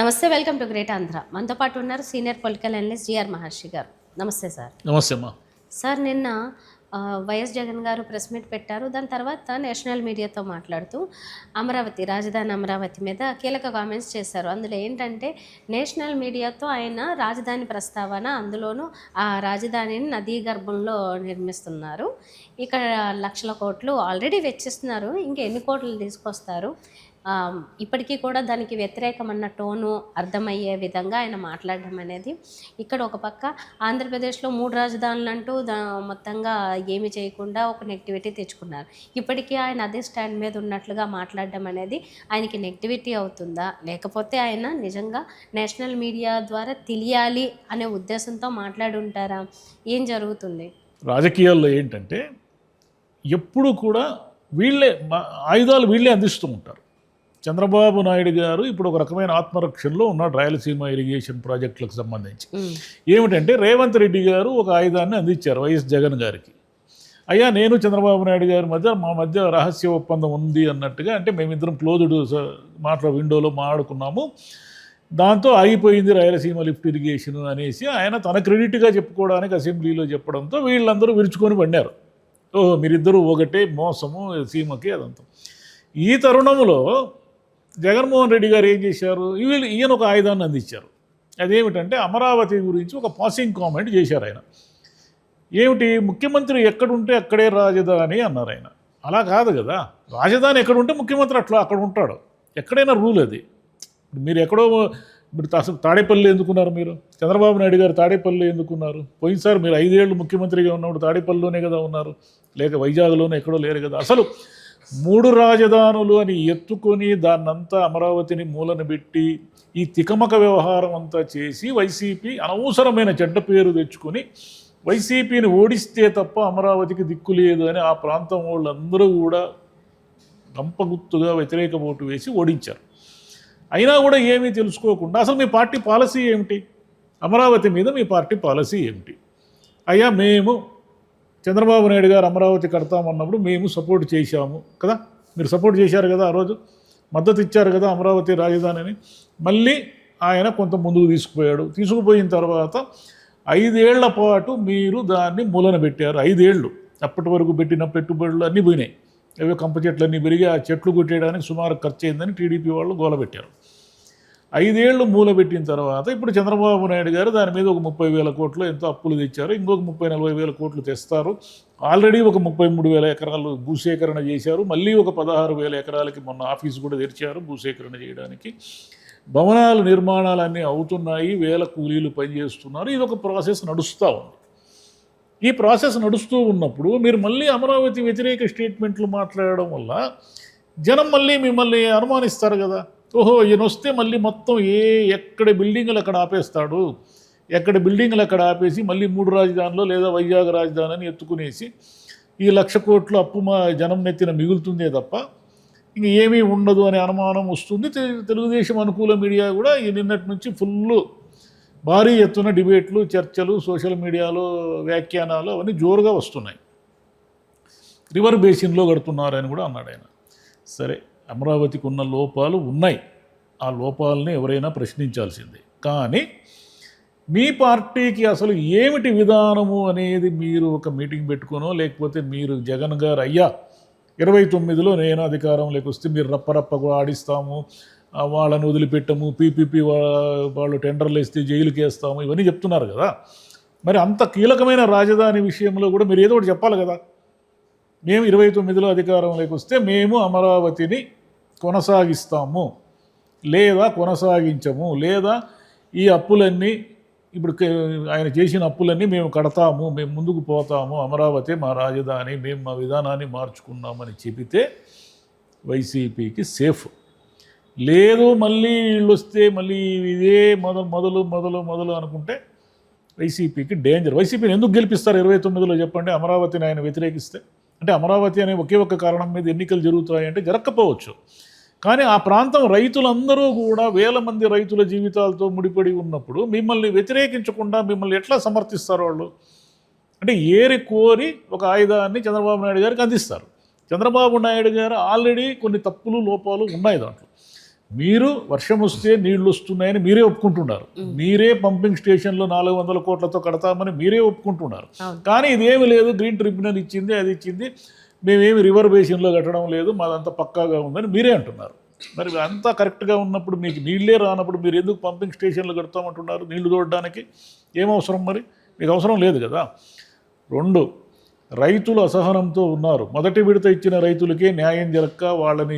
నమస్తే, welcome to great Andhra. మనతో పాటు ఉన్నారు సీనియర్ పొలిటికల్ అనలిస్ట్ జిఆర్ మహర్షి గారు. నమస్తే సార్. నమస్తే అమ్మా. సార్, నిన్న వైఎస్ జగన్ గారు ప్రెస్ మీట్ పెట్టారు. దాని తర్వాత నేషనల్ మీడియాతో మాట్లాడుతూ అమరావతి, రాజధాని అమరావతి మీద కీలక కామెంట్స్ చేశారు. అందులో ఏంటంటే నేషనల్ మీడియాతో ఆయన రాజధాని ప్రస్తావన, అందులోనూ ఆ రాజధానిని నదీ గర్భంలో నిర్మిస్తున్నారు. ఇక్కడ లక్షల కోట్లు ఆల్రెడీ వెచ్చిస్తున్నారు, ఇంకా ఎన్ని కోట్లు తీసుకొస్తారు, ఇప్పటికీ కూడా దానికి వ్యతిరేకమన్న టోను అర్థమయ్యే విధంగా ఆయన మాట్లాడడం అనేది. ఇక్కడ ఒక పక్క ఆంధ్రప్రదేశ్లో 3 రాజధానులు అంటూ మొత్తంగా ఏమి చేయకుండా ఒక నెగిటివిటీ తెచ్చుకున్నారు. ఇప్పటికీ ఆయన అదే స్టాండ్ మీద ఉన్నట్లుగా మాట్లాడడం అనేది ఆయనకి నెగిటివిటీ అవుతుందా, లేకపోతే ఆయన నిజంగా నేషనల్ మీడియా ద్వారా తెలియాలి అనే ఉద్దేశంతో మాట్లాడి ఉంటారా? ఏం జరుగుతుంది? రాజకీయాల్లో ఏంటంటే ఎప్పుడు కూడా వీళ్ళే ఆయుధాలు వీళ్ళే అందిస్తూ ఉంటారు. చంద్రబాబు నాయుడు గారు ఇప్పుడు ఒక రకమైన ఆత్మరక్షణలో ఉన్నాడు రాయలసీమ ఇరిగేషన్ ప్రాజెక్టులకు సంబంధించి. ఏమిటంటే రేవంత్ రెడ్డి గారు ఒక ఆయుధాన్ని అందించారు వైఎస్ జగన్ గారికి. అయ్యా, నేను చంద్రబాబు నాయుడు గారి మా మధ్య రహస్య ఒప్పందం ఉంది అన్నట్టుగా, అంటే మేమిద్దరం క్లోజ్డ్ విండోలో మాట్లాడుకున్నాము, దాంతో ఆగిపోయింది రాయలసీమ లిఫ్ట్ ఇరిగేషన్ అనేసి ఆయన తన క్రెడిట్గా చెప్పుకోవడానికి అసెంబ్లీలో చెప్పడంతో వీళ్ళందరూ విరుచుకొని పడినారు. ఓహో, మీరిద్దరూ ఒకటే, మోసము సీమకి అదంతా. ఈ తరుణంలో జగన్మోహన్ రెడ్డి గారు ఏం చేశారు, ఈయన ఒక ఆయుధాన్ని అందించారు. అదేమిటంటే అమరావతి గురించి ఒక పాసింగ్ కామెంట్ చేశారు ఆయన. ఏమిటి, ముఖ్యమంత్రి ఎక్కడుంటే అక్కడే రాజధాని అన్నారు ఆయన. అలా కాదు కదా, రాజధాని ఎక్కడుంటే ముఖ్యమంత్రి అక్కడ ఉంటాడు, ఎక్కడైనా రూల్ అది. మీరు ఎక్కడో అసలు తాడేపల్లి ఎందుకున్నారు? మీరు చంద్రబాబు నాయుడు గారు తాడేపల్లి ఎందుకున్నారు? పోయినసారి మీరు 5 ఏళ్ళు ముఖ్యమంత్రిగా ఉన్నప్పుడు తాడేపల్లిలోనే కదా ఉన్నారు, లేక వైజాగ్లోనే ఎక్కడో లేరు కదా. అసలు 3 రాజధానులు అని ఎత్తుకొని దాన్నంతా అమరావతిని మూలన పెట్టి ఈ తికమక వ్యవహారం అంతా చేసి వైసీపీ అనవసరమైన చెడ్డ పేరు తెచ్చుకొని వైసీపీని ఓడిస్తే తప్ప అమరావతికి దిక్కు లేదు అని ఆ ప్రాంతం వాళ్ళందరూ కూడా గంపగుత్తుగా వ్యతిరేక ఓటు వేసి ఓడించారు. అయినా కూడా ఏమీ తెలుసుకోకుండా అసలు మీ పార్టీ పాలసీ ఏమిటి, అమరావతి మీద మీ పార్టీ పాలసీ ఏమిటి? అయ్యా, మేము చంద్రబాబు నాయుడు గారు అమరావతి కడతామన్నప్పుడు మేము సపోర్ట్ చేశాము కదా, మీరు సపోర్ట్ చేశారు కదా, ఆ రోజు మద్దతు ఇచ్చారు కదా అమరావతి రాజధానిని. మళ్ళీ ఆయన కొంత ముందుకు తీసుకుపోయిన తర్వాత 5 ఏళ్ల పాటు మీరు దాన్ని మూలన పెట్టారు. 5 ఏళ్ళు అప్పటి వరకు పెట్టిన పెట్టుబడులు అన్నీ పోయినాయి. ఏవో కంప చెట్లు అన్నీ పెరిగి ఆ చెట్లు కొట్టేయడానికి సుమారు ఖర్చు అయిందని టీడీపీ వాళ్ళు గోలబెట్టారు. 5 ఏళ్ళు మూలబెట్టిన తర్వాత ఇప్పుడు చంద్రబాబు నాయుడు గారు దాని మీద ఒక 30,000 కోట్లు ఎంతో అప్పులు తెచ్చారు, ఇంకొక 30,000-40,000 కోట్లు తెస్తారు. ఆల్రెడీ ఒక 33,000 ఎకరాలు భూసేకరణ చేశారు, మళ్ళీ ఒక 16,000 ఎకరాలకి మొన్న ఆఫీసు కూడా తెరిచారు భూసేకరణ చేయడానికి. భవనాల నిర్మాణాలన్నీ అవుతున్నాయి, వేల కూలీలు పనిచేస్తున్నారు. ఇది ఒక ప్రాసెస్ నడుస్తూ ఉంది. ఈ ప్రాసెస్ నడుస్తూ ఉన్నప్పుడు మీరు మళ్ళీ అమరావతి వ్యతిరేక స్టేట్మెంట్లు మాట్లాడడం వల్ల జనం మళ్ళీ మిమ్మల్ని అనుమానిస్తారు కదా. ఓహో, ఈయన వస్తే మళ్ళీ మొత్తం ఎక్కడ బిల్డింగులు అక్కడ ఆపేస్తాడు, ఎక్కడ బిల్డింగులు అక్కడ ఆపేసి మళ్ళీ 3 రాజధానులు లేదా వైజాగ్ రాజధాని అని ఎత్తుకునేసి ఈ 1,00,000 కోట్లు అప్పు మా జనం నెత్తిన మిగులుతుందే తప్ప ఇంక ఏమీ ఉండదు అనే అనుమానం వస్తుంది. తెలుగుదేశం అనుకూల మీడియా కూడా ఈ నిన్నటి నుంచి ఫుల్ భారీ ఎత్తున డిబేట్లు, చర్చలు, సోషల్ మీడియాలో వ్యాఖ్యానాలు అవన్నీ జోరుగా వస్తున్నాయి. రివర్ బేసిన్లో కడుతున్నారని కూడా అన్నాడు ఆయన. సరే, అమరావతికి ఉన్న లోపాలు ఉన్నాయి, ఆ లోపాలని ఎవరైనా ప్రశ్నించాల్సిందే. కానీ మీ పార్టీకి అసలు ఏమిటి విధానము అనేది మీరు ఒక మీటింగ్ పెట్టుకునో, లేకపోతే మీరు జగన్ గారు అయ్యా 29లో నేను అధికారంలోకి వస్తే మీరు రప్పరప్పగా ఆడిస్తాము, వాళ్ళని వదిలిపెట్టము, పీపీపీ వాళ్ళు టెండర్లు వేస్తే జైలుకి వేస్తాము, ఇవన్నీ చెప్తున్నారు కదా. మరి అంత కీలకమైన రాజధాని విషయంలో కూడా మీరు ఏదో ఒకటి చెప్పాలి కదా. మేము 29లో అధికారంలోకి వస్తే మేము అమరావతిని కొనసాగిస్తాము, లేదా కొనసాగించము, లేదా ఈ అప్పులన్నీ ఇప్పుడు ఆయన చేసిన అప్పులన్నీ మేము కడతాము, మేము ముందుకు పోతాము, అమరావతి మా రాజధాని, మేము మా విధానాన్ని మార్చుకున్నామని చెబితే వైసీపీకి సేఫ్. లేదు మళ్ళీ వీళ్ళు వస్తే మళ్ళీ ఇదే మొదలు అనుకుంటే వైసీపీకి డేంజర్. వైసీపీని ఎందుకు గెలిపిస్తారు 29లో చెప్పండి, అమరావతిని ఆయన వ్యతిరేకిస్తే? అంటే అమరావతి అనే ఒకే ఒక్క కారణం మీద ఎన్నికలు జరుగుతాయంటే జరగకపోవచ్చు, కానీ ఆ ప్రాంతం రైతులందరూ కూడా వేల మంది రైతుల జీవితాలతో ముడిపడి ఉన్నప్పుడు మిమ్మల్ని వ్యతిరేకించకుండా మిమ్మల్ని ఎట్లా సమర్థిస్తారు వాళ్ళు? అంటే ఏరి కోరి ఒక ఆయుధాన్ని చంద్రబాబు నాయుడు గారికి అందిస్తారు. చంద్రబాబు నాయుడు గారు ఆల్రెడీ కొన్ని తప్పులు లోపాలు ఉన్నాయి దాంట్లో. మీరు వర్షం వస్తే నీళ్లు వస్తున్నాయని మీరే ఒప్పుకుంటున్నారు, మీరే పంపింగ్ స్టేషన్లో 400 కోట్లతో కడతామని మీరే ఒప్పుకుంటున్నారు. కానీ ఇదేమి లేదు, గ్రీన్ ట్రిబ్యునల్ ఇచ్చింది, అది ఇచ్చింది, మేమేమి రివర్ బేసిన్లో కట్టడం లేదు, మాదంతా పక్కాగా ఉందని మీరే అంటున్నారు. మరి అంతా కరెక్ట్గా ఉన్నప్పుడు మీకు నీళ్ళే రానప్పుడు మీరు ఎందుకు పంపింగ్ స్టేషన్లు కడతామంటున్నారు? నీళ్లు తోడడానికి ఏం అవసరం? మరి మీకు అవసరం లేదు కదా. 2, రైతులు అసహనంతో ఉన్నారు. మొదటి విడత ఇచ్చిన రైతులకే న్యాయం జరగక వాళ్ళని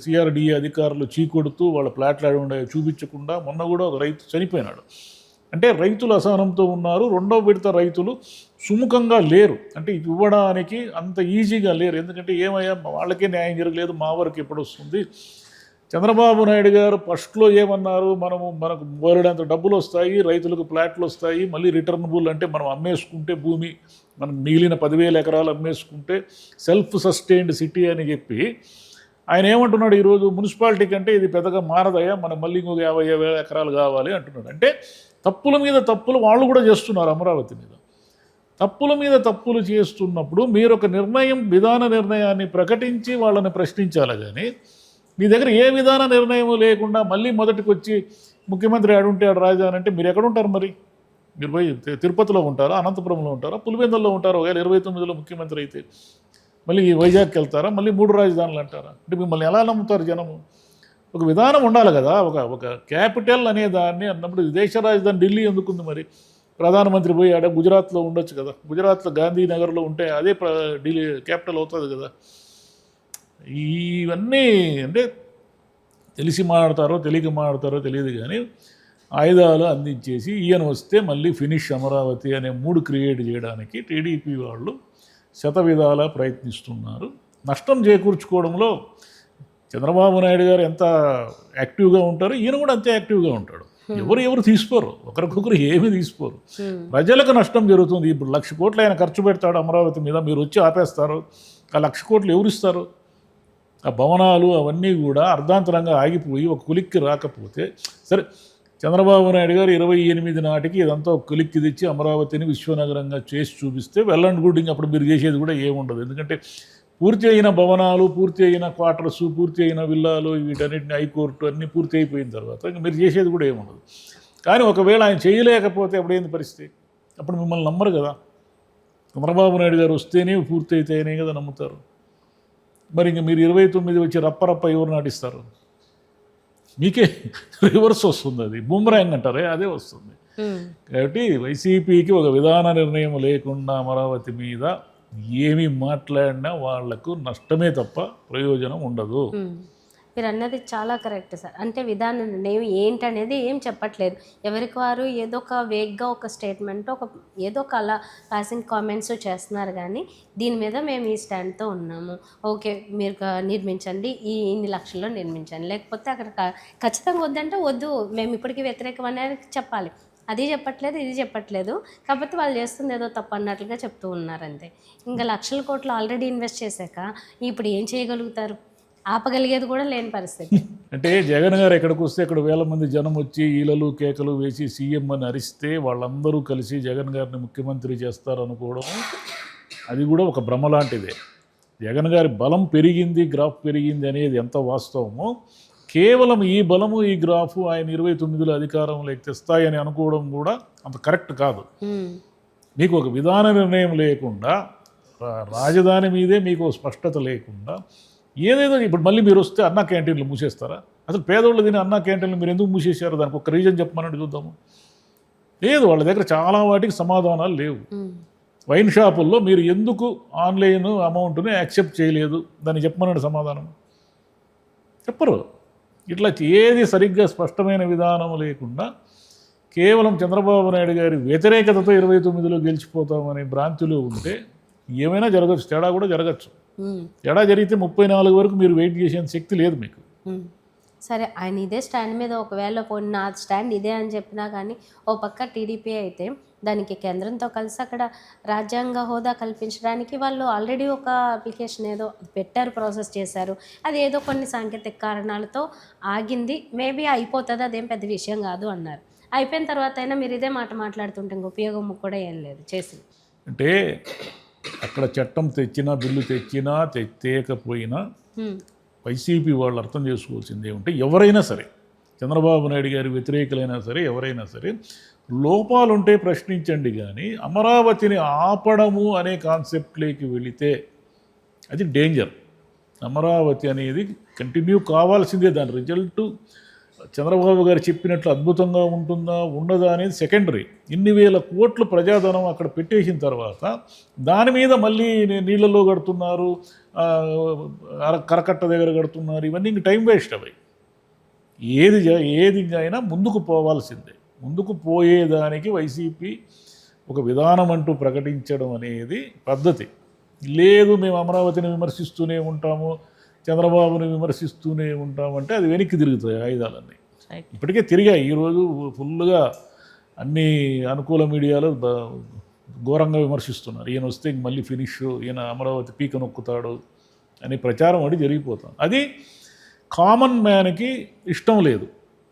సిఆర్డిఏ అధికారులు చీకొడుతూ వాళ్ళ ప్లాట్లు చూపించకుండా మొన్న కూడా ఒక రైతు చనిపోయినాడు. అంటే రైతులు అసహనంతో ఉన్నారు. 2వ విడత రైతులు సుముఖంగా లేరు, అంటే ఇవ్వడానికి అంత ఈజీగా లేరు. ఎందుకంటే ఏమయ్యా వాళ్ళకే న్యాయం జరగలేదు, మా వరకు ఎప్పుడు వస్తుంది? చంద్రబాబు నాయుడు గారు ఫస్ట్లో ఏమన్నారు, మనకు బోలెడంత డబ్బులు వస్తాయి, రైతులకు ప్లాట్లు వస్తాయి, మళ్ళీ రిటర్నబుల్ అంటే మనం అమ్మేసుకుంటే భూమి, మనం మిగిలిన 10,000 ఎకరాలు అమ్మేసుకుంటే సెల్ఫ్ సస్టైన్డ్ సిటీ అని చెప్పి ఆయన ఏమంటున్నాడు ఈరోజు, మున్సిపాలిటీ కంటే ఇది పెద్దగా మారదయ్యా, మనం మళ్ళీ ఇంకొక 50,000 ఎకరాలు కావాలి అంటున్నాడు. అంటే తప్పుల మీద తప్పులు వాళ్ళు కూడా చేస్తున్నారు అమరావతి మీద. తప్పుల మీద తప్పులు చేస్తున్నప్పుడు మీరు ఒక విధాన నిర్ణయాన్ని ప్రకటించి వాళ్ళని ప్రశ్నించాలి. కానీ మీ దగ్గర ఏ విధాన నిర్ణయం లేకుండా మళ్ళీ మొదటికి వచ్చి ముఖ్యమంత్రి ఆడుంటే ఆడు రాజధాని అంటే మీరు ఎక్కడుంటారు? మరి మీరు పోయి తిరుపతిలో ఉంటారా, అనంతపురంలో ఉంటారా, పులివెందుల్లో ఉంటారా? ఒకవేళ 29లో ముఖ్యమంత్రి అయితే మళ్ళీ వైజాగ్కి వెళ్తారా, మళ్ళీ 3 రాజధానులు అంటారా? అంటే మిమ్మల్ని ఎలా నమ్ముతారు జనము? ఒక విధానం ఉండాలి కదా. ఒక క్యాపిటల్ అనే దాన్ని అన్నప్పుడు దేశ రాజధాని ఢిల్లీ ఎందుకుంది? మరి ప్రధానమంత్రి పోయి ఆడ గుజరాత్లో ఉండొచ్చు కదా. గుజరాత్లో గాంధీనగర్లో ఉంటే అదే ఢిల్లీ క్యాపిటల్ అవుతుంది కదా. ఇవన్నీ అంటే తెలిసి మాట్లాడతారో తెలియక మాట్లాడతారో తెలియదు, కానీ ఆయుధాలు అందించేసి ఈయన వస్తే మళ్ళీ ఫినిష్ అమరావతి అనే మూడు క్రియేట్ చేయడానికి టీడీపీ వాళ్ళు శతవిధాలా ప్రయత్నిస్తున్నారు. నష్టం చేకూర్చుకోవడంలో చంద్రబాబు నాయుడు గారు ఎంత యాక్టివ్గా ఉంటారో ఈయన కూడా అంతే యాక్టివ్గా ఉంటాడు. ఎవరు తీసుకోరు, ఒకరికొకరు ఏమీ తీసుకోరు. ప్రజలకు నష్టం జరుగుతుంది. ఇప్పుడు 1,00,000 కోట్లు ఆయన ఖర్చు పెడతాడు అమరావతి మీద, మీరు వచ్చి ఆపేస్తారు. ఆ 1,00,000 కోట్లు ఎవరు ఇస్తారు? ఆ భవనాలు అవన్నీ కూడా అర్ధాంతరంగా ఆగిపోయి ఒక కులిక్కి రాకపోతే సరే, చంద్రబాబు నాయుడు గారు 28 నాటికి ఇదంతా ఒక కులిక్కి తెచ్చి అమరావతిని విశ్వనగరంగా చేసి చూపిస్తే వెల్ అండ్ గుడ్. అప్పుడు మీరు చేసేది కూడా ఏముండదు. ఎందుకంటే పూర్తి అయిన భవనాలు, పూర్తి అయిన క్వార్టర్స్, పూర్తి అయిన విల్లాలు, వీటన్నిటిని హైకోర్టు అన్నీ పూర్తి అయిపోయిన తర్వాత ఇంకా మీరు చేసేది కూడా ఏముండదు. కానీ ఒకవేళ ఆయన చేయలేకపోతే అప్పుడు ఏంది పరిస్థితి? అప్పుడు మిమ్మల్ని నమ్మరు కదా. చంద్రబాబు నాయుడు గారు వస్తేనే పూర్తి అయితేనే కదా నమ్ముతారు. మరి ఇంక మీరు 29 వచ్చి రప్ప ఎవరు నాటిస్తారు? మీకే రివర్స్ వస్తుంది. అది బూమరాంగ్ అంటారే, అదే వస్తుంది. కాబట్టి వైసీపీకి ఒక విధాన నిర్ణయం లేకుండా అమరావతి మీద ఏమి మాట్లాడినా వాళ్లకు నష్టమే తప్ప ప్రయోజనం ఉండదు. మీరు అన్నది చాలా కరెక్ట్ సార్. అంటే విధాన నిర్ణయం ఏంటనేది ఏం చెప్పట్లేదు. ఎవరికి వారు ఏదో ఒక వేగ్గా ఒక స్టేట్మెంట్, ఏదో ఒక అలా పాసింగ్ కామెంట్స్ చేస్తున్నారు. కానీ దీని మీద మేము ఈ స్టాండ్తో ఉన్నాము, ఓకే మీరు నిర్మించండి, ఇన్ని లక్షల్లో నిర్మించండి, లేకపోతే అక్కడ ఖచ్చితంగా వద్దంటే వద్దు, మేము ఇప్పటికీ వ్యతిరేకం అనేది చెప్పాలి. అది చెప్పట్లేదు, ఇది చెప్పట్లేదు. కాకపోతే వాళ్ళు చేస్తుంది ఏదో తప్పు అన్నట్లుగా చెప్తూ ఉన్నారు అంతే. ఇంకా 1,00,000 కోట్లు ఆల్రెడీ ఇన్వెస్ట్ చేశాక ఇప్పుడు ఏం చేయగలుగుతారు? ఆపగలిగేది కూడా లేని పరిస్థితి. అంటే జగన్ గారు ఎక్కడికి వస్తే ఇక్కడ 1,000 మంది జనం వచ్చి ఈలలు కేకలు వేసి సీఎం అని అరిస్తే వాళ్ళందరూ కలిసి జగన్ గారిని ముఖ్యమంత్రి చేస్తారనుకోవడం అది కూడా ఒక భ్రమ లాంటిదే. జగన్ గారి బలం పెరిగింది, గ్రాఫ్ పెరిగింది అనేది ఎంత వాస్తవమో, కేవలం ఈ బలము ఈ గ్రాఫ్ ఆయన 29లో అధికారంలోకి తెస్తాయని అనుకోవడం కూడా అంత కరెక్ట్ కాదు. మీకు ఒక విధాన నిర్ణయం లేకుండా, రాజధాని మీదే మీకు స్పష్టత లేకుండా ఏదేదో ఇప్పుడు మళ్ళీ మీరు వస్తే అన్నా క్యాంటీన్లు మూసేస్తారా? అసలు పేదోళ్ళు తినే అన్నా క్యాంటీన్లు మీరు ఎందుకు మూసేశారు? దానికి ఒక రీజన్ చెప్పమని చూద్దాము. లేదు, వాళ్ళ దగ్గర చాలా వాటికి సమాధానాలు లేవు. వైన్ షాపుల్లో మీరు ఎందుకు ఆన్లైన్ అమౌంట్ని యాక్సెప్ట్ చేయలేదు దాన్ని చెప్పమన్నాడు సమాధానం. చెప్పరు. ఇట్లా ఏది సరిగ్గా స్పష్టమైన విధానం లేకుండా కేవలం చంద్రబాబు నాయుడు గారి వ్యతిరేకతతో 29లో గెలిచిపోతామనే భ్రాంతిలో ఉంటే ఏమైనా జరగచ్చు, తేడా కూడా జరగచ్చు. తేడా జరిగితే 34 వరకు మీరు వెయిట్ చేసేంత శక్తి లేదు మీకు. సరే, ఆయన ఇదే స్టాండ్ మీద ఒకవేళ నా స్టాండ్ ఇదే అని చెప్పినా కానీ ఓ పక్క టీడీపీ అయితే దానికి కేంద్రంతో కలిసి అక్కడ రాజ్యాంగ హోదా కల్పించడానికి వాళ్ళు ఆల్రెడీ ఒక అప్లికేషన్ ఏదో పెట్టారు, ప్రాసెస్ చేశారు. అది ఏదో కొన్ని సాంకేతిక కారణాలతో ఆగింది, మేబీ అయిపోతుంది, అదేం పెద్ద విషయం కాదు అన్నారు. అయిపోయిన తర్వాత అయినా మీరు ఇదే మాట మాట్లాడుతుంటే ఇంక ఉపయోగం కూడా ఏం లేదు చేసి. అంటే అక్కడ చట్టం తెచ్చినా, బిల్లు తెచ్చినా, తేకపోయినా వైసీపీ వాళ్ళు అర్థం చేసుకోవాల్సింది ఏమంటే ఎవరైనా సరే, చంద్రబాబు నాయుడు గారి వ్యతిరేకులైనా సరే, ఎవరైనా సరే, లోపాలుంటే ప్రశ్నించండి, కానీ అమరావతిని ఆపడము అనే కాన్సెప్ట్లోకి వెళితే అది డేంజర్. అమరావతి అనేది కంటిన్యూ కావాల్సిందే. దాని రిజల్ట్ చంద్రబాబు గారు చెప్పినట్లు అద్భుతంగా ఉంటుందా ఉండదా అనేది సెకండరీ. ఇన్ని వేల కోట్లు ప్రజాధనం అక్కడ పెట్టేసిన తర్వాత దాని మీద మళ్ళీ నీళ్ళలో కడుతున్నారు, కరకట్ట దగ్గర కడుతున్నారు, ఇవన్నీ ఇంక టైం వేస్ట్ అవి. ఏది అయినా ముందుకు పోవాల్సిందే. ముందుకు పోయేదానికి వైసీపీ ఒక విధానం అంటూ ప్రకటించడం అనేది పద్ధతి. లేదు మేము అమరావతిని విమర్శిస్తూనే ఉంటాము, చంద్రబాబుని విమర్శిస్తూనే ఉంటామంటే అది వెనక్కి తిరుగుతాయి ఆయుధాలన్నీ. ఇప్పటికే తిరిగాయి. ఈరోజు ఫుల్గా అన్ని అనుకూల మీడియాలో ఘోరంగా విమర్శిస్తున్నారు. ఈయన వస్తే మళ్ళీ ఫినిష్, ఈయన అమరావతి పీక నొక్కుతాడు అని ప్రచారం అది జరిగిపోతుంది. అది కామన్ మ్యాన్కి ఇష్టం లేదు.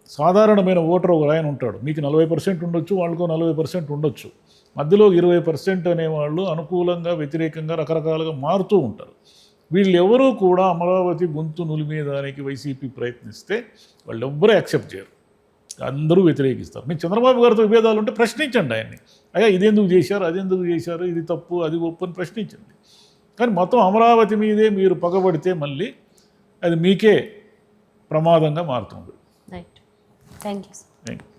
సాధారణమైన ఓటర్ ఒక ఆయన ఉంటాడు, మీకు 40% ఉండొచ్చు, వాళ్ళకు 40% ఉండొచ్చు, మధ్యలో 20% అనేవాళ్ళు అనుకూలంగా వ్యతిరేకంగా రకరకాలుగా మారుతూ ఉంటారు. వీళ్ళెవరూ కూడా అమరావతి గొంతు నులిమేదానికి వైసీపీ ప్రయత్నిస్తే వాళ్ళెవ్వరూ యాక్సెప్ట్ చేయరు, అందరూ వ్యతిరేకిస్తారు. మీకు చంద్రబాబు గారితో విభేదాలు ఉంటే ప్రశ్నించండి ఆయన్ని, అయ్యా ఇదెందుకు చేశారు, అదెందుకు చేశారు, ఇది తప్పు అది ఒప్పు అని ప్రశ్నించండి. కానీ మొత్తం అమరావతి మీదే మీరు పగబడితే మళ్ళీ అది మీకే ప్రమాదంగా మారుతుంది. Right, thank you.